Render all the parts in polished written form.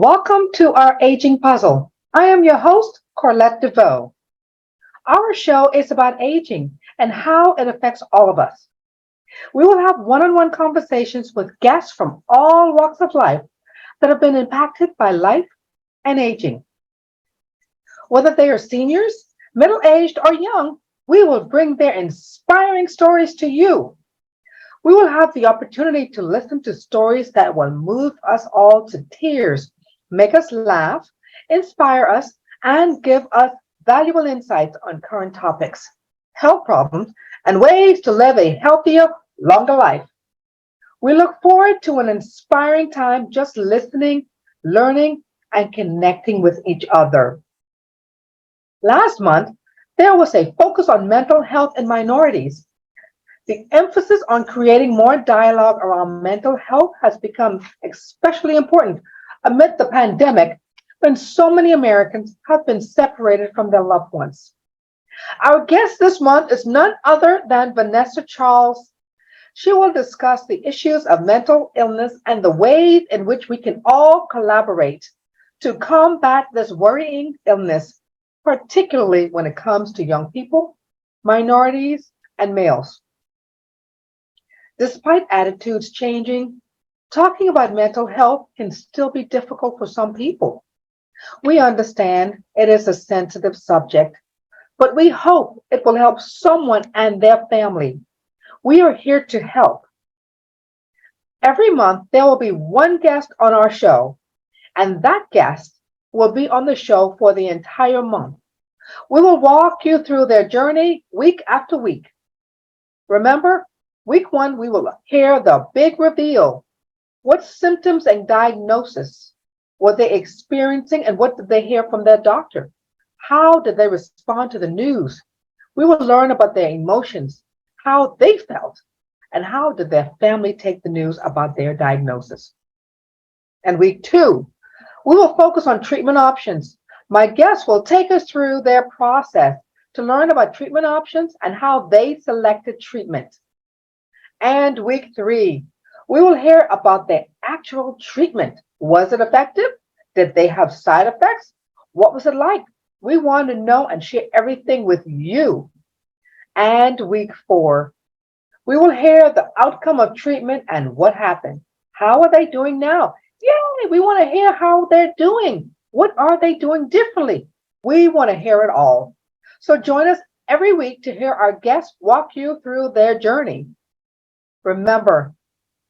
Welcome to our aging puzzle. I am your host, Corlette Deveaux. Our show is about aging and how it affects all of us. We will have one on one conversations with guests from all walks of life that have been impacted by life and aging. Whether they are seniors, middle aged, or young, we will bring their inspiring stories to you. We will have the opportunity to listen to stories that will move us all to tears, make us laugh, inspire us, and give us valuable insights on current topics, health problems, and ways to live a healthier, longer life. We look forward to an inspiring time just listening, learning, and connecting with each other. Last month, there was a focus on mental health in minorities. The emphasis on creating more dialogue around mental health has become especially important amid the pandemic when so many Americans have been separated from their loved ones. Our guest this month is none other than Vanessa Charles. She will discuss the issues of mental illness and the ways in which we can all collaborate to combat this worrying illness, particularly when it comes to young people, minorities, and males. Despite attitudes changing, talking about mental health can still be difficult for some people. We understand it is a sensitive subject, but we hope it will help someone and their family. We are here to help. Every month, there will be one guest on our show, and that guest will be on the show for the entire month. We will walk you through their journey week after week. Remember, week one, we will hear the big reveal. What symptoms and diagnosis were they experiencing, and what did they hear from their doctor? How did they respond to the news? We will learn about their emotions, how they felt, and how did their family take the news about their diagnosis. And week two, we will focus on treatment options. My guests will take us through their process to learn about treatment options and how they selected treatment. And week three, we will hear about the actual treatment. Was it effective? Did they have side effects? What was it like? We want to know and share everything with you. And week four, we will hear the outcome of treatment and what happened. How are they doing now? Yay, we want to hear how they're doing. What are they doing differently? We want to hear it all. So join us every week to hear our guests walk you through their journey. Remember,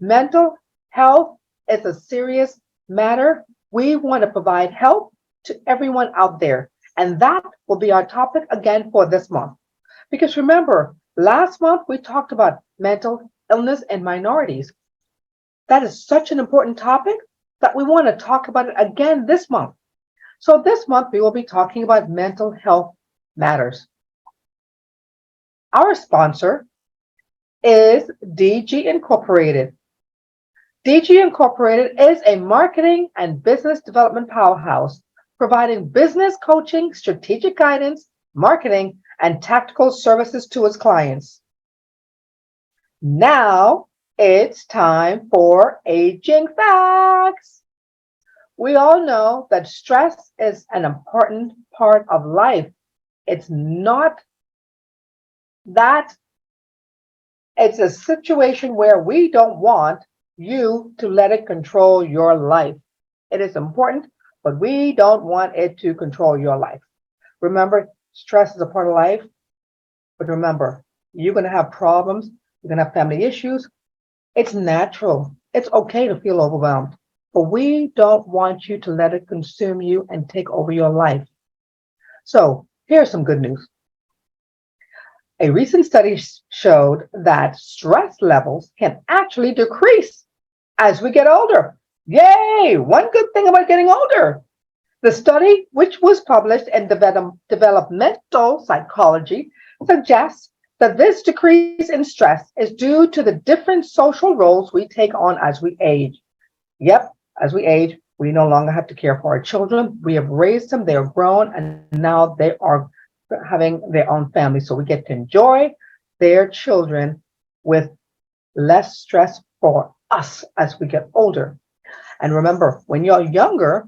mental health is a serious matter. We want to provide help to everyone out there. And that will be our topic again for this month. Because remember, last month we talked about mental illness and minorities. That is such an important topic that we want to talk about it again this month. So this month we will be talking about mental health matters. Our sponsor is DG Incorporated. DG Incorporated is a marketing and business development powerhouse, providing business coaching, strategic guidance, marketing, and tactical services to its clients. Now it's time for aging facts. We all know that stress is an important part of life. It's not that it's a situation where we don't want you to let it control your life. It is important, but we don't want it to control your life. Remember, stress is a part of life, but remember, you're going to have problems, you're going to have family issues. It's natural. It's okay to feel overwhelmed, but we don't want you to let it consume you and take over your life. So here's some good news. A recent study showed that stress levels can actually decrease as we get older. Yay! One good thing about getting older. The study, which was published in Developmental Psychology, suggests that this decrease in stress is due to the different social roles we take on as we age. Yep, as we age, we no longer have to care for our children. We have raised them, they are grown, and now they are having their own family. So we get to enjoy their children with less stress for us as we get older. And remember, when you're younger,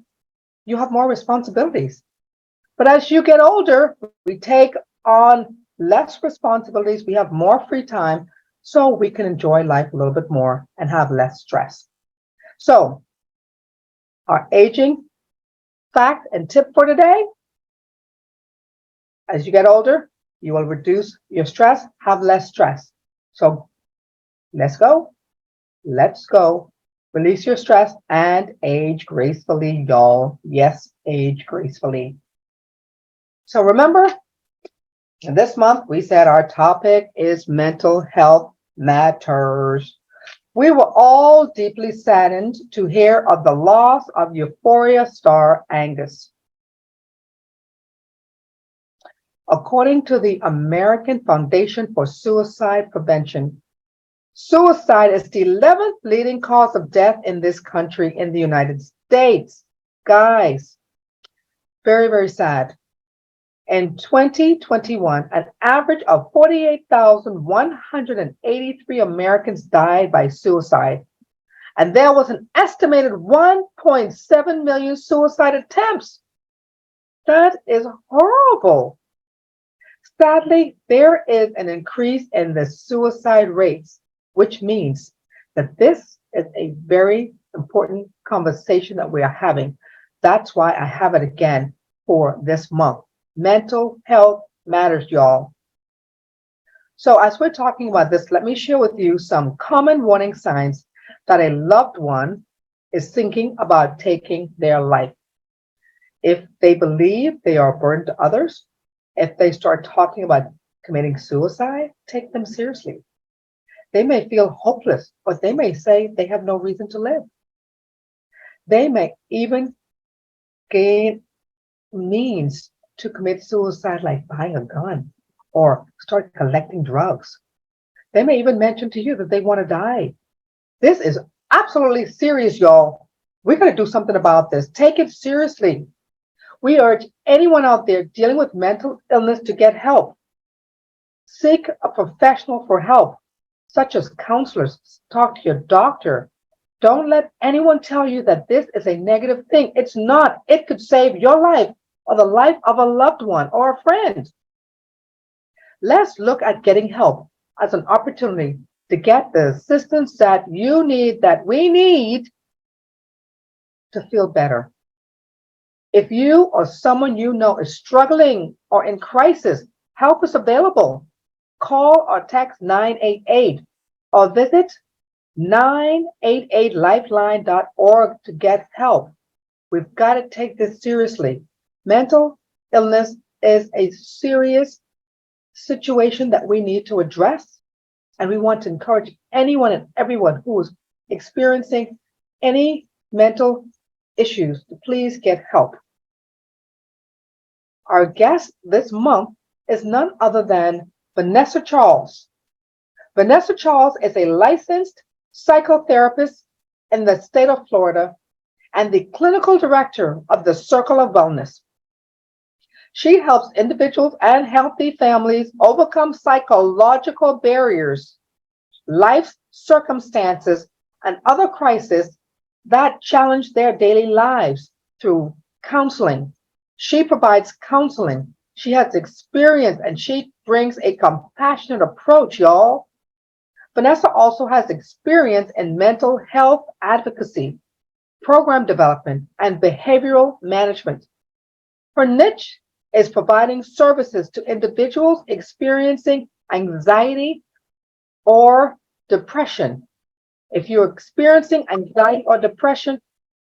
You have more responsibilities. But as you get older, we take on less responsibilities. We have more free time so we can enjoy life a little bit more and have less stress. So, our aging fact and tip for today: as you get older, you will reduce your stress, have less stress. So, let's go. Let's go. Release your stress and age gracefully, y'all. Yes, age gracefully. So, remember, this month we said our topic is mental health matters. We were all deeply saddened to hear of the loss of Euphoria star Angus. According to the American Foundation for Suicide Prevention, suicide is the 11th leading cause of death in this country in the United States. Guys, very, very sad. In 2021, an average of 48,183 Americans died by suicide, and there was an estimated 1.7 million suicide attempts. That is horrible. Sadly, there is an increase in the suicide rates, which means that this is a very important conversation that we are having. That's why I have it again for this month. Mental health matters, y'all. So as we're talking about this, let me share with you some common warning signs that a loved one is thinking about taking their life. If they believe they are a burden to others, if they start talking about committing suicide, take them seriously. They may feel hopeless, but they may say they have no reason to live. They may even gain means to commit suicide, like buying a gun or start collecting drugs. They may even mention to you that they want to die. This is absolutely serious, y'all. We're going to do something about this. Take it seriously. We urge anyone out there dealing with mental illness to get help. Seek a professional for help, such as counselors. Talk to your doctor. Don't let anyone tell you that this is a negative thing. It's not. It could save your life or the life of a loved one or a friend. Let's look at getting help as an opportunity to get the assistance that you need, that we need to feel better. If you or someone you know is struggling or in crisis, help is available. Call or text 988 or visit 988lifeline.org to get help. We've got to take this seriously. Mental illness is a serious situation that we need to address, and we want to encourage anyone and everyone who is experiencing any mental issues to please get help. Our guest this month is none other than Vanessa Charles. Vanessa Charles is a licensed psychotherapist in the state of Florida and the clinical director of the Circle of Wellness. She helps individuals and healthy families overcome psychological barriers, life circumstances, and other crises that challenge their daily lives through counseling. She provides counseling. She has experience and she brings a compassionate approach, y'all. Vanessa also has experience in mental health advocacy, program development, and behavioral management. Her niche is providing services to individuals experiencing anxiety or depression. If you're experiencing anxiety or depression,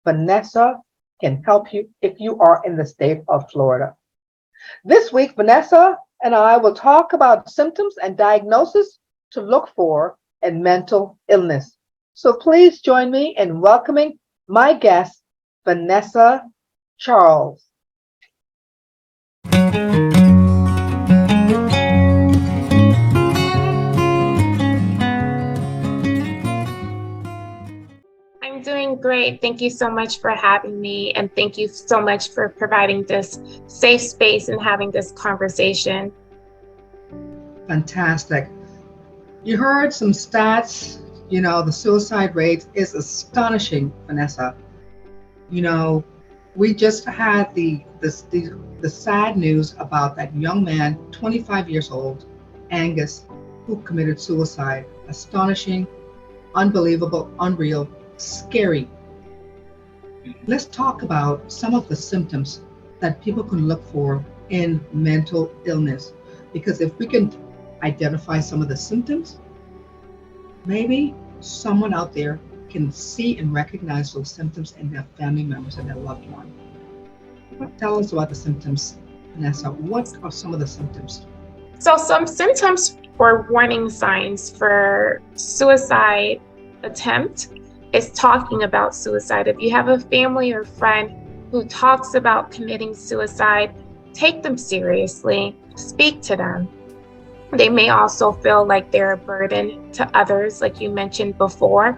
Vanessa can help you if you are in the state of Florida. This week, Vanessa and I will talk about symptoms and diagnosis to look for in mental illness. So please join me in welcoming my guest, Vanessa Charles. I'm doing great. Thank you so much for having me. And thank you so much for providing this safe space and having this conversation. Fantastic. You heard some stats. The suicide rate is astonishing, Vanessa. You know, We just had the sad news about that young man, 25 years old, Angus, who committed suicide. Astonishing, unbelievable, unreal, scary. Let's talk about some of the symptoms that people can look for in mental illness. Because if we can identify some of the symptoms, maybe someone out there can see and recognize those symptoms in their family members and their loved one. Tell us about the symptoms, Vanessa. What are some of the symptoms? So some symptoms or warning signs for suicide attempt is talking about suicide. If you have a family or friend who talks about committing suicide, take them seriously, speak to them. They may also feel like they're a burden to others, like you mentioned before.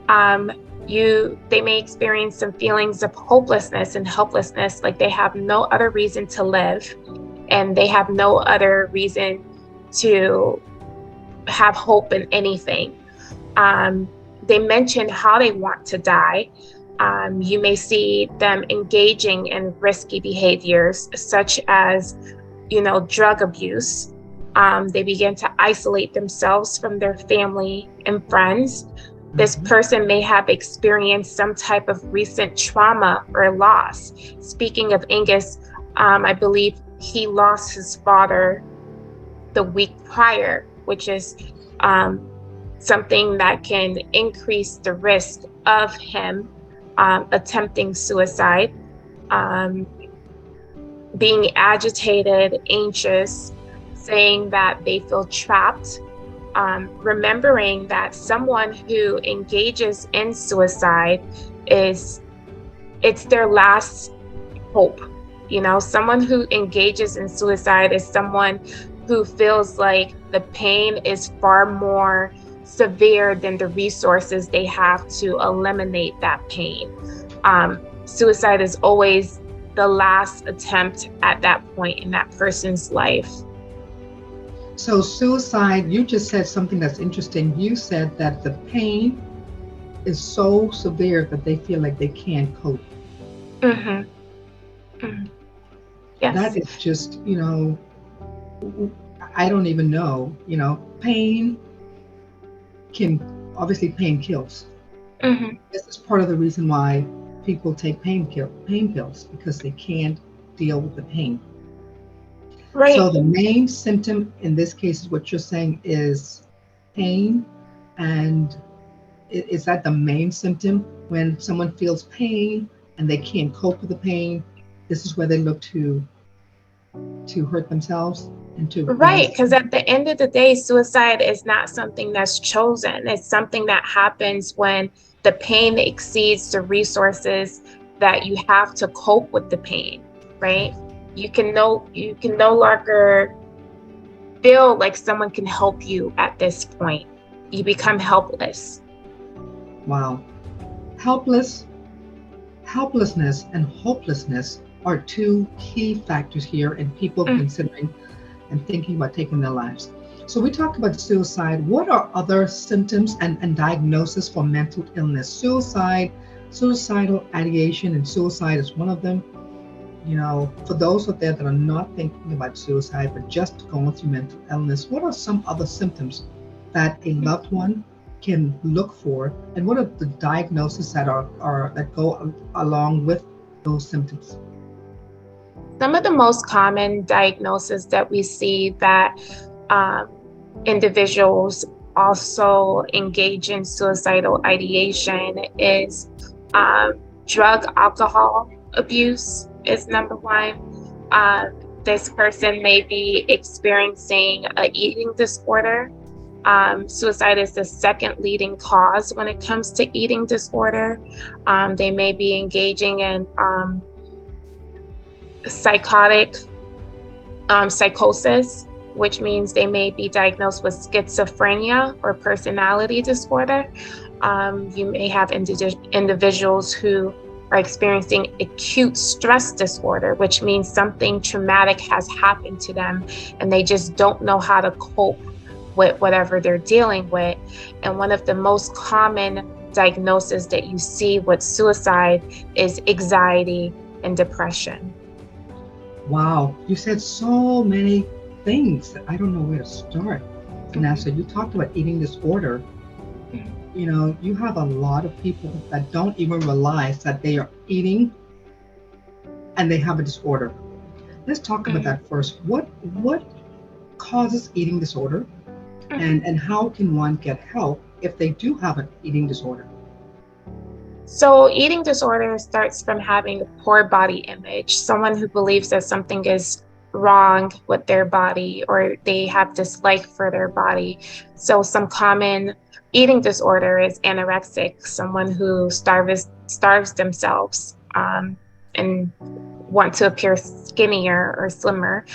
They may experience some feelings of hopelessness and helplessness, like they have no other reason to live and they have no other reason to have hope in anything. They mention how they want to die. You may see them engaging in risky behaviors such as, drug abuse. They begin to isolate themselves from their family and friends. This person may have experienced some type of recent trauma or loss. Speaking of Angus, I believe he lost his father the week prior, which is something that can increase the risk of him attempting suicide. Being agitated, anxious, saying that they feel trapped. Remembering that someone who engages in suicide it's their last hope. Someone who engages in suicide is someone who feels like the pain is far more severe than the resources they have to eliminate that pain. Suicide is always the last attempt at that point in that person's life. So suicide, you just said something that's interesting. You said that the pain is so severe that they feel like they can't cope. Mm-hmm. Mm-hmm. Yes. That is just, I don't even know, pain pain kills. Mm-hmm. This is part of the reason why people take pain pills, because they can't deal with the pain. Right. So the main symptom in this case is what you're saying is pain. And is that the main symptom? When someone feels pain and they can't cope with the pain, this is where they look to hurt themselves and to right, because at the end of the day, suicide is not something that's chosen. It's something that happens when the pain exceeds the resources that you have to cope with the pain, right? You can no longer feel like someone can help you at this point. You become helpless. Wow. Helplessness and hopelessness are two key factors here in people considering and thinking about taking their lives. So we talked about suicide. What are other symptoms and diagnosis for mental illness? Suicidal ideation and suicide is one of them. For those out there that are not thinking about suicide, but just going through mental illness, what are some other symptoms that a loved one can look for? And what are the diagnoses that go along with those symptoms? Some of the most common diagnoses that we see that individuals also engage in suicidal ideation is drug alcohol abuse is number one. This person may be experiencing an eating disorder. Suicide is the second leading cause when it comes to eating disorder. They may be engaging in psychosis, which means they may be diagnosed with schizophrenia or personality disorder. You may have individuals who are experiencing acute stress disorder, which means something traumatic has happened to them and they just don't know how to cope with whatever they're dealing with. And one of the most common diagnoses that you see with suicide is anxiety and depression. Wow, you said so many things that I don't know where to start. Vanessa, you talked about eating disorder. You know, you have a lot of people that don't even realize that they are eating and they have a disorder. Let's talk about that first. What causes eating disorder, and how can one get help if they do have an eating disorder? So eating disorder starts from having a poor body image, someone who believes that something is wrong with their body or they have dislike for their body. So some common eating disorder is anorexic, someone who starves themselves and want to appear skinnier or slimmer.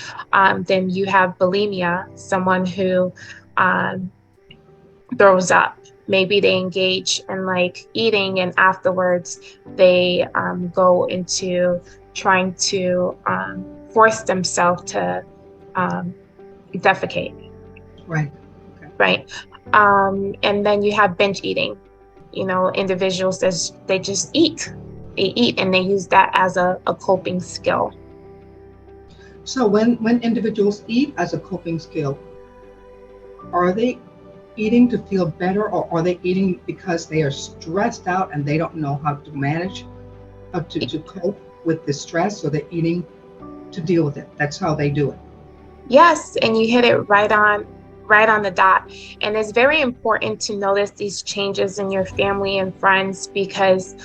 Then you have bulimia, someone who throws up. Maybe they engage in like eating and afterwards they go into trying to force themselves to defecate. Right. Okay. Right. And then you have binge eating. You know, individuals that they just eat. They eat and they use that as a coping skill. So when individuals eat as a coping skill, are they eating to feel better, or are they eating because they are stressed out and they don't know how to manage, how to cope with the stress, so they're eating to deal with it? That's how they do it. Yes, and you hit it right on the dot. And it's very important to notice these changes in your family and friends because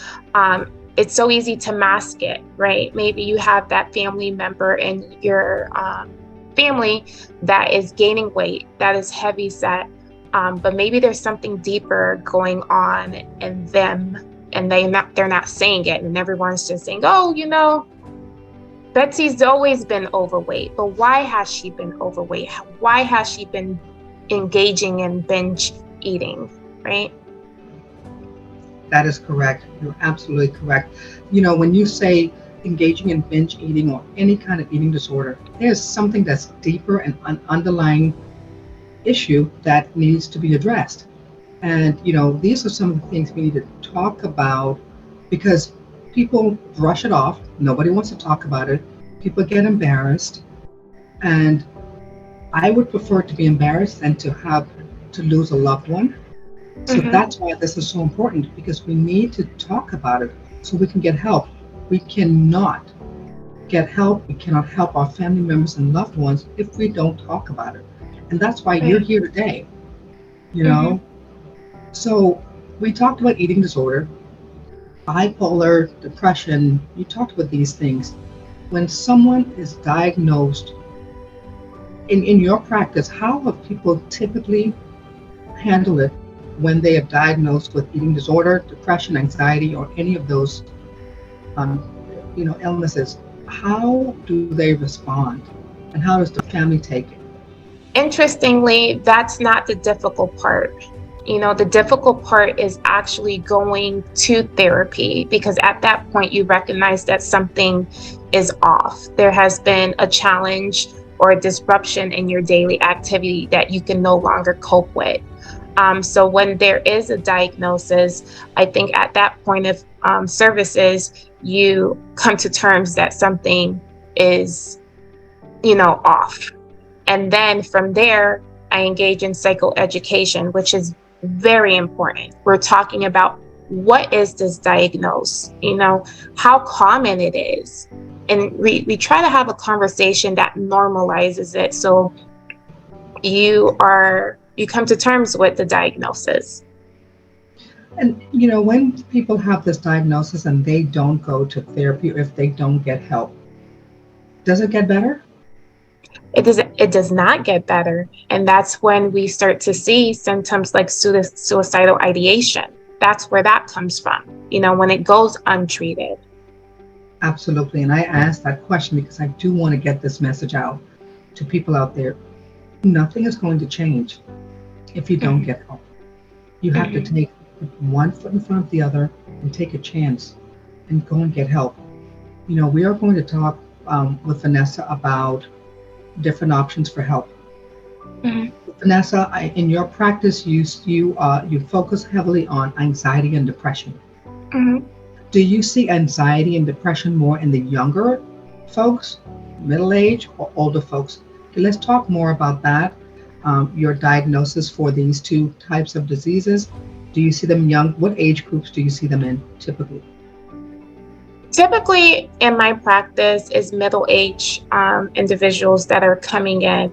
it's so easy to mask it, right? Maybe you have that family member in your family that is gaining weight, that is heavy set, but maybe there's something deeper going on in them, and they're not saying it, and everyone's just saying, oh, you know, Betsy's always been overweight, but why has she been overweight? Why has she been engaging in binge eating, right? That is correct. You're absolutely correct. You know, when you say engaging in binge eating or any kind of eating disorder, there's something that's deeper and an underlying issue that needs to be addressed. And, you know, these are some of the things we need to talk about because people brush it off. Nobody wants to talk about it. People get embarrassed. And I would prefer to be embarrassed than to lose a loved one. So that's why this is so important, because we need to talk about it so we can get help. We cannot get help. We cannot help our family members and loved ones if we don't talk about it. And that's why you're here today, you know? So we talked about eating disorder, bipolar, depression. You talked about these things. When someone is diagnosed, in your practice, how have people typically handled it when they are diagnosed with eating disorder, depression, anxiety, or any of those, illnesses? How do they respond, and how does the family take it? Interestingly, that's not the difficult part. You know, the difficult part is actually going to therapy, because at that point you recognize that something is off. There has been a challenge or a disruption in your daily activity that you can no longer cope with. So when there is a diagnosis, I think at that point of services, you come to terms that something is, off. And then from there, I engage in psychoeducation, which is very important. We're talking about what is this diagnosis, how common it is. And we try to have a conversation that normalizes it. So you come to terms with the diagnosis. And, when people have this diagnosis and they don't go to therapy, or if they don't get help, does it get better? It does not get better. And that's when we start to see symptoms like suicidal ideation. That's where that comes from, when it goes untreated. Absolutely. And I asked that question because I do want to get this message out to people out there. Nothing is going to change if you don't get help. You have to take one foot in front of the other and take a chance and go and get help. We are going to talk with Vanessa about different options for help. Vanessa, in your practice, you focus heavily on anxiety and depression. Do you see anxiety and depression more in the younger folks, middle age, or older folks? Okay, let's talk more about that. Your diagnosis for these two types of diseases. Do you see them young? What age groups do you see them in typically? Typically, in my practice, is middle-aged individuals that are coming in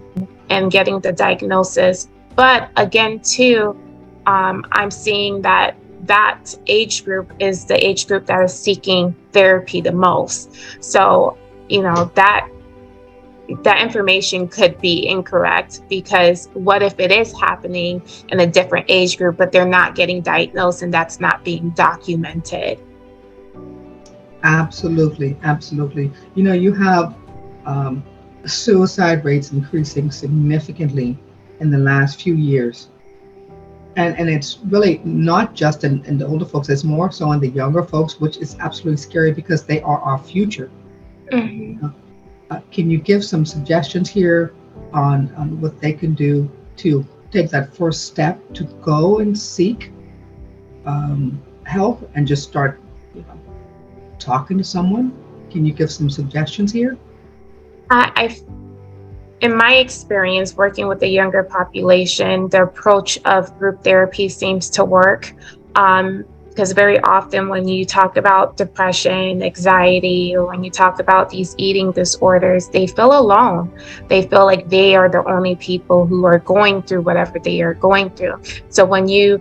and getting the diagnosis. But again, too, I'm seeing that that age group is the age group that is seeking therapy the most. So, that information could be incorrect, because what if it is happening in a different age group, but they're not getting diagnosed and that's not being documented? Absolutely, absolutely. You have um, suicide rates increasing significantly in the last few years. And it's really not just in the older folks, it's more so in the younger folks, which is absolutely scary because they are our future. Mhm. Can you give some suggestions here on what they can do to take that first step to go and seek help and just start you know, talking to someone? Can you give some suggestions here? I In my experience working with the younger population, the approach of group therapy seems to work. Because very often when you talk about depression, anxiety, or when you talk about these eating disorders, they feel alone. They feel like they are the only people who are going through whatever they are going through. So when you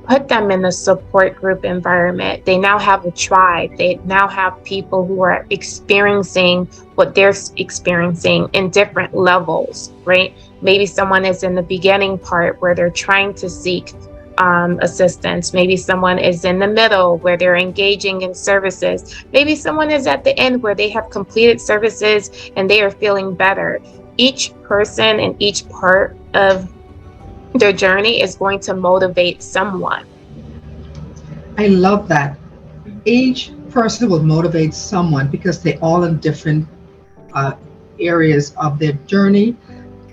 put them in a support group environment, they now have a tribe. They now have people who are experiencing what they're experiencing in different levels, right? Maybe someone is in the beginning part where they're trying to seek assistance. Maybe someone is in the middle where they're engaging in services. Maybe someone is at the end where they have completed services and they are feeling better. Each person and each part of their journey is going to motivate someone. I love that. Each person will motivate someone because they all in different uh, areas of their journey.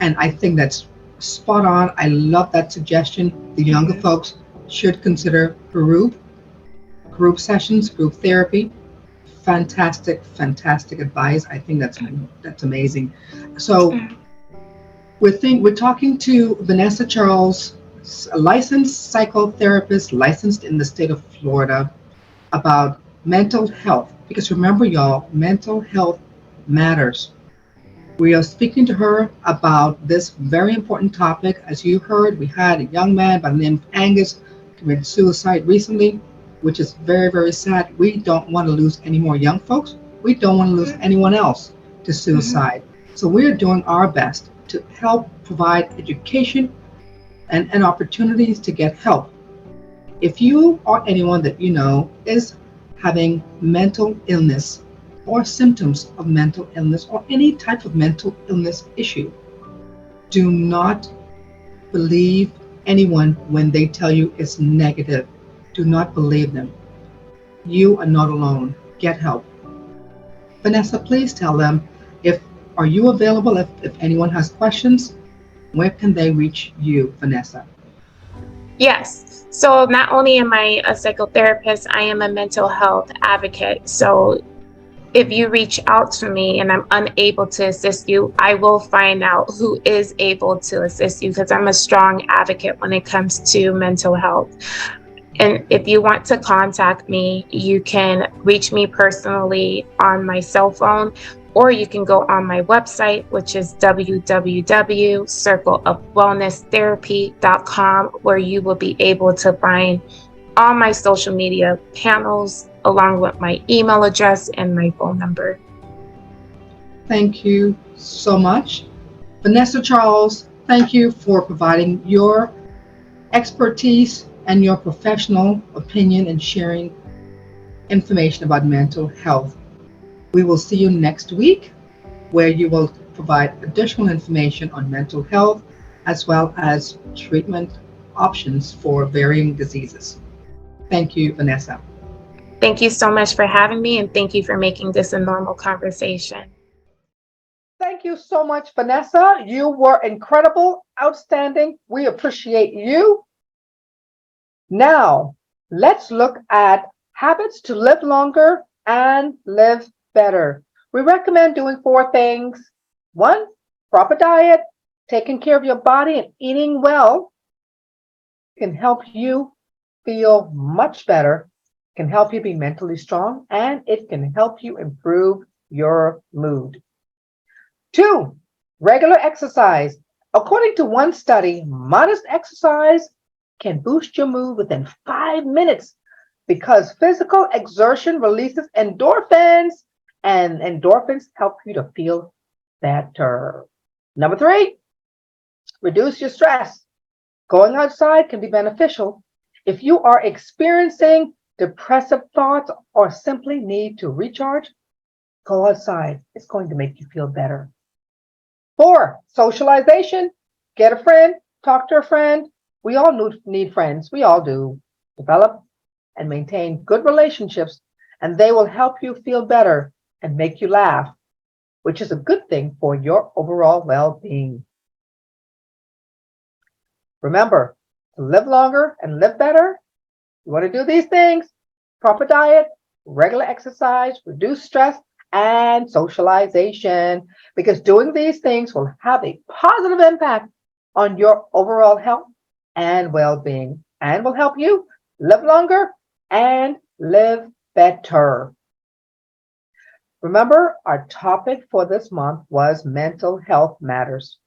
And I think that's spot on. I love that suggestion. The younger Mhm. folks should consider group sessions, group therapy. Fantastic, fantastic advice. I think that's amazing. So we're talking to Vanessa Charles, a licensed psychotherapist, licensed in the state of Florida, about mental health. Because remember, y'all, mental health matters. We are speaking to her about this very important topic. As you heard, we had a young man by the name of Angus commit suicide recently, which is very, very sad. We don't want to lose any more young folks. We don't want to lose anyone else to Mhm. suicide. So we are doing our best to help provide education and opportunities to get help. If you or anyone that you know is having mental illness or symptoms of mental illness or any type of mental illness issue, do not believe anyone when they tell you it's negative. Do not believe them. You are not alone. Get help. Vanessa, please tell them if are you available if anyone has questions, where can they reach you, Vanessa? Yes. So not only am I a psychotherapist, I am a mental health advocate. So if you reach out to me and I'm unable to assist you, I will find out who is able to assist you, because I'm a strong advocate when it comes to mental health. And if you want to contact me, you can reach me personally on my cell phone, or you can go on my website, which is www.circleofwellnesstherapy.com, where you will be able to find all my social media panels along with my email address and my phone number. Thank you so much. Vanessa Charles, thank you for providing your expertise and your professional opinion and sharing information about mental health. We will see you next week, where you will provide additional information on mental health as well as treatment options for varying diseases. Thank you, Vanessa. Thank you so much for having me, and thank you for making this a normal conversation. Thank you so much, Vanessa. You were incredible, outstanding. We appreciate you. Now, let's look at habits to live longer and live better. We recommend doing 4 things. 1, proper diet, taking care of your body and eating well can help you feel much better, can help you be mentally strong, and it can help you improve your mood. 2, regular exercise. According to one study, modest exercise can boost your mood within 5 minutes because physical exertion releases endorphins, and endorphins help you to feel better. Number 3, reduce your stress. Going outside can be beneficial if you are experiencing depressive thoughts or simply need to recharge. Go outside. It's going to make you feel better. 4, socialization. Get a friend, talk to a friend. We all need friends. We all do. Develop and maintain good relationships, and they will help you feel better and make you laugh, which is a good thing for your overall well being. Remember, to live longer and live better, you want to do these things: proper diet, regular exercise, reduce stress, and socialization, because doing these things will have a positive impact on your overall health and well being and will help you live longer and live better. Remember, our topic for this month was mental health matters.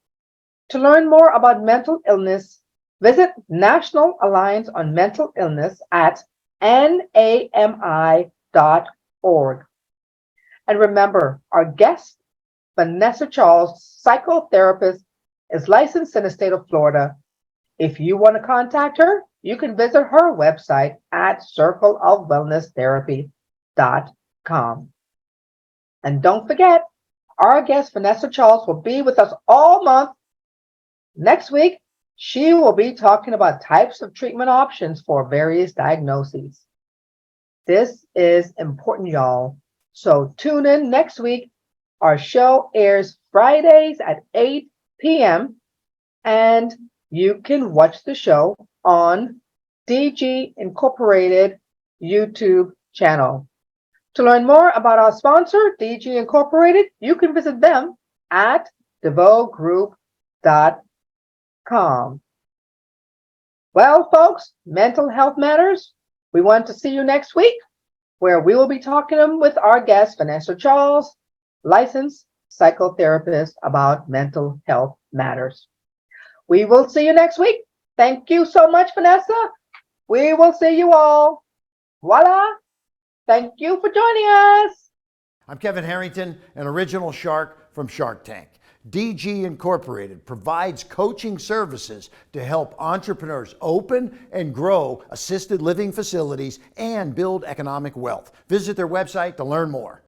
To learn more about mental illness, visit National Alliance on Mental Illness at nami.org. And remember, our guest, Vanessa Charles, psychotherapist, is licensed in the state of Florida. If you want to contact her, you can visit her website at circleofwellnesstherapy.com. And don't forget, our guest, Vanessa Charles, will be with us all month. Next week, she will be talking about types of treatment options for various diagnoses. This is important, y'all. So tune in next week. Our show airs Fridays at 8 p.m. and you can watch the show on DG Incorporated YouTube channel. To learn more about our sponsor, DG Incorporated, you can visit them at DeVoeGroup.com. Well, folks, mental health matters. We want to see you next week, where we will be talking with our guest, Vanessa Charles, licensed psychotherapist, about mental health matters. We will see you next week. Thank you so much, Vanessa. We will see you all. Voila. Thank you for joining us. I'm Kevin Harrington, an original shark from Shark Tank. DG Incorporated provides coaching services to help entrepreneurs open and grow assisted living facilities and build economic wealth. Visit their website to learn more.